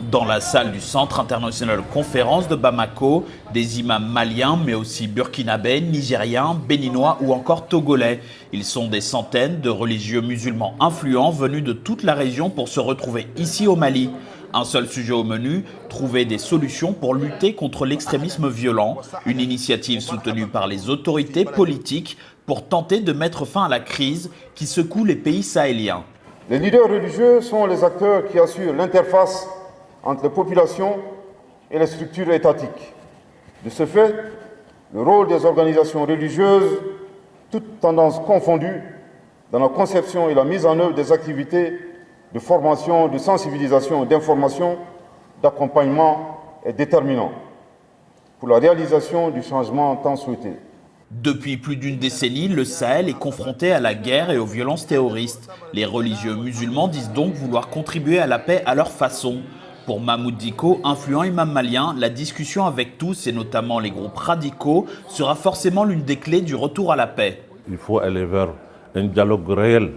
Dans la salle du Centre international de conférence de Bamako, des imams maliens, mais aussi burkinabés, nigériens, béninois ou encore togolais. Ils sont des centaines de religieux musulmans influents venus de toute la région pour se retrouver ici au Mali. Un seul sujet au menu, trouver des solutions pour lutter contre l'extrémisme violent, une initiative soutenue par les autorités politiques pour tenter de mettre fin à la crise qui secoue les pays sahéliens. Les leaders religieux sont les acteurs qui assurent l'interface entre les populations et les structures étatiques. De ce fait, le rôle des organisations religieuses, toutes tendances confondues, dans la conception et la mise en œuvre des activités de formation, de sensibilisation, d'information, d'accompagnement est déterminant pour la réalisation du changement tant souhaité. Depuis plus d'une décennie, le Sahel est confronté à la guerre et aux violences terroristes. Les religieux musulmans disent donc vouloir contribuer à la paix à leur façon. Pour Mahmoud Dicko, influent imam malien, la discussion avec tous, et notamment les groupes radicaux, sera forcément l'une des clés du retour à la paix. Il faut aller vers un dialogue réel.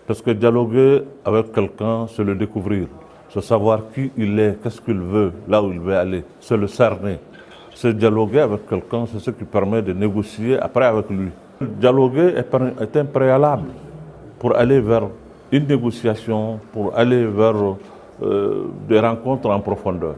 Parce que dialoguer avec quelqu'un, c'est le découvrir. C'est savoir qui il est, qu'est-ce qu'il veut, là où il veut aller. C'est le cerner. C'est dialoguer avec quelqu'un, c'est ce qui permet de négocier après avec lui. Dialoguer est un préalable pour aller vers une négociation, pour aller vers des rencontres en profondeur.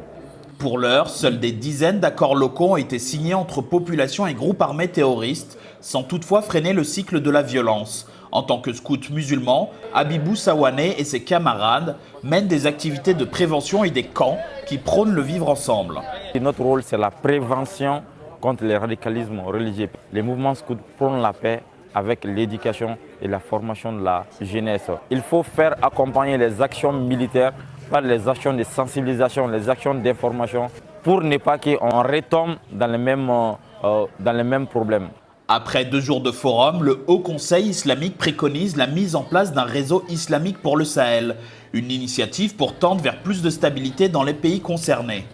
Pour l'heure, seuls des dizaines d'accords locaux ont été signés entre populations et groupes armés terroristes, sans toutefois freiner le cycle de la violence. En tant que scout musulman, Habibou Sawane et ses camarades mènent des activités de prévention et des camps qui prônent le vivre ensemble. Et notre rôle, c'est la prévention contre les radicalismes religieux. Les mouvements scouts prônent la paix avec l'éducation et la formation de la jeunesse. Il faut faire accompagner les actions militaires par les actions de sensibilisation, les actions d'information, pour ne pas qu'on retombe dans les mêmes problèmes. Après 2 jours de forum, le Haut Conseil islamique préconise la mise en place d'un réseau islamique pour le Sahel, une initiative pour tendre vers plus de stabilité dans les pays concernés.